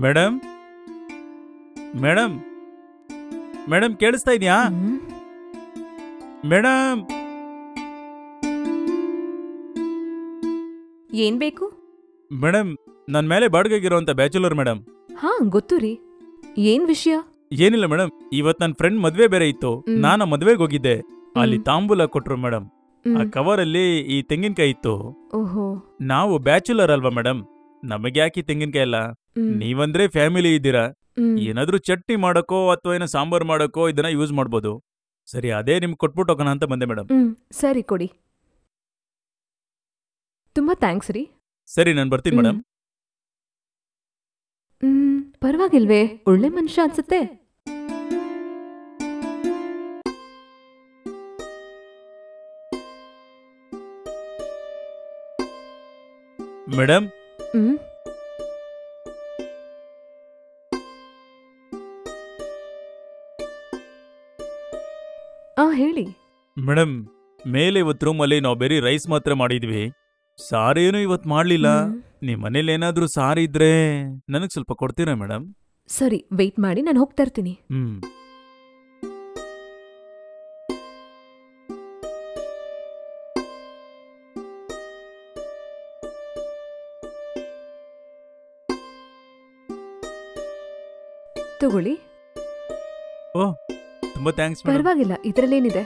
Madam madam madam ಕೇಳಿಸ್ತಾ ಇದೆಯಾ madam? ಏನ್ ಬೇಕು? ಮೇಡಮ್ ನನ್ನ ಮೇಲೆ ಬಾಡಿಗೆಗಿರೋಂಥ ಬ್ಯಾಚುಲರ್ ಮೇಡಮ್. ಹಾ ಗೊತ್ತು ರೀ. ಏನ್ ವಿಷಯ? ಏನಿಲ್ಲ ಮೇಡಮ್, ಇವತ್ ನನ್ನ ಫ್ರೆಂಡ್ ಮದ್ವೆ ಬೇರೆ ಇತ್ತು. ನಾನು ಮದ್ವೆಗೆ ಹೋಗಿದ್ದೆ. ಅಲ್ಲಿ ತಾಂಬೂಲ ಕೊಟ್ರು ಮೇಡಮ್. ಆ ಕವರ್ ಅಲ್ಲಿ ಈ ತೆಂಗಿನಕಾಯಿ ಇತ್ತು. ಓಹೋ, ನಾವು ಬ್ಯಾಚುಲರ್ ಅಲ್ವಾ ಮೇಡಮ್, ನಮಗೆ ಯಾಕೆ ತೆಂಗಿನಕಾಯಿ ಎಲ್ಲ? ನೀವಂದ್ರೆ ಫ್ಯಾಮಿಲಿ ಇದ್ದೀರಾ, ಏನಾದ್ರೂ ಚಟ್ನಿ ಮಾಡಕ್ಕೋ ಅಥವಾ ಏನೋ ಸಾಂಬಾರ್ ಮಾಡಕ್ಕೋ ಇದನ್ನ ಯೂಸ್ ಮಾಡ್ಬೋದು. ಸರಿ, ಅದೇ ನಿಮ್ಗೆ ಕೊಟ್ಬಿಟ್ಟು ಹೋಗೋಣ ಅಂತ ಬಂದೆ ಮೇಡಮ್. ಸರಿ ಕೊಡಿ. ತುಂಬಾ ಥ್ಯಾಂಕ್ಸ್ ರೀ. ಸರಿ, ನಾನು ಬರ್ತೀನಿ ಮೇಡಮ್. ಪರವಾಗಿಲ್ವೇ, ಒಳ್ಳೆ ಮನುಷ್ಯ ಅನ್ಸುತ್ತೆ. ಮೇಡಮ್ ಹೇಳಿ. ಮೇಡಮ್, ಮೇಲೆ ಇವತ್ತು ರೂಮಲ್ಲಿ ನಾವು ಬೇರೆ ರೈಸ್ ಮಾತ್ರ ಮಾಡಿದ್ವಿ, ಸಾರೇನು ಇವತ್ತು ಮಾಡ್ಲಿಲ್ಲ. ನಿಮ್ ಮನೇಲಿ ಏನಾದ್ರೂ ಸಾರು ಇದ್ರೆ ನನಗ್ ಸ್ವಲ್ಪ ಕೊಡ್ತೀರಾ ಮೇಡಮ್? ಸರಿ, ವೆಯ್ಟ್ ಮಾಡಿ, ನಾನು ಹೋಗ್ತಾ ಇರ್ತೀನಿ. ತಗೊಳ್ಳಿ. ಓ, ತುಂಬಾ ಥ್ಯಾಂಕ್ಸ್. ಪರವಾಗಿಲ್ಲ, ಇದರಲ್ಲೇನಿದೆ.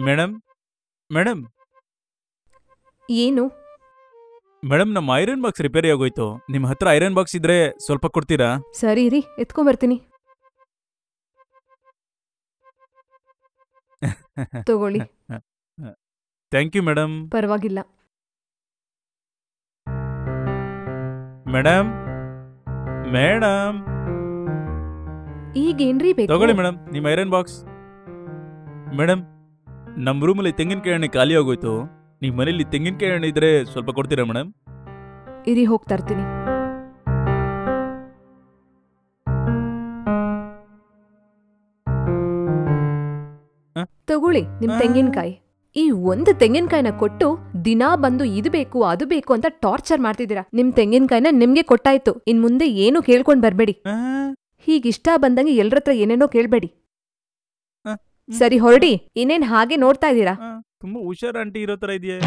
ಮೇಡಮ್ ಮೇಡಮ್ ಏನು? ಮೇಡಮ್, ನಮ್ಮ ಐರನ್ ಬಾಕ್ಸ್ ರಿಪೇರಿ ಆಗೋಯ್ತು. ನಿಮ್ಮ ಹತ್ರ ಐರನ್ ಬಾಕ್ಸ್ ಇದ್ರೆ ಸ್ವಲ್ಪ ಕೊಡ್ತೀರಾ? ಸರಿ ರೀ, ಎತ್ಕೊಂಡ್ಬರ್ತೀನಿ. ತಗೊಳ್ಳಿ. Thank you madam. ಪರವಾಗಿಲ್ಲ. ಮೇಡಮ್ ಮೇಡಮ್ ಈಗೇನ್ರಿ ಬೇಕು? ತಗೊಳ್ಳಿ ಮೇಡಮ್ ನಿಮ್ಮ ಐರನ್ ಬಾಕ್ಸ್. ಮೇಡಮ್, ನಮ್ಮ ರೂಮಲ್ಲಿ ತೆಂಗಿನಕಾಯಿ ಎಣ್ಣೆ ಖಾಲಿ ಆಗೋಯ್ತು. ನಿಮ್ಮ ಮನೇಲಿ ತೆಂಗಿನಕಾಯಿ ಎಣ್ಣೆ ಇದ್ರೆ ಸ್ವಲ್ಪ ಕೊಡ್ತೀರಾ ಮೇಡಮ್? ಇರಿ, ಹೋಗ್ತಾ ಇರ್ತೀನಿ. ತಗೊಳ್ಳಿ ನಿಮ್ ತೆಂಗಿನಕಾಯಿ. ಈ ಒಂದು ತೆಂಗಿನಕಾಯಿನ ಕೊಟ್ಟು ದಿನಾ ಬಂದು ಇದು ಬೇಕು ಅದು ಬೇಕು ಅಂತ ಟಾರ್ಚರ್ ಮಾಡ್ತಿದ್ದೀರಾ. ನಿಮ್ ತೆಂಗಿನಕಾಯಿನ ನಿಮ್ಗೆ ಕೊಟ್ಟಾಯ್ತು, ಇನ್ ಮುಂದೆ ಏನು ಕೇಳ್ಕೊಂಡ್ ಬರ್ಬೇಡಿ. ಹೀಗಿಷ್ಟ ಬಂದಂಗೆ ಎಲ್ರತ್ರ ಏನೇನೋ ಕೇಳ್ಬೇಡಿ. ಸರಿ, ಹೊರಡಿ. ಇನ್ನೇನ್ ಹಾಗೆ ನೋಡ್ತಾ ಇದ್ದೀರಾ? ತುಂಬಾ ಹುಷಾರ್ ಆಂಟಿ ಇರೋ ತರ ಇದೆಯಾ?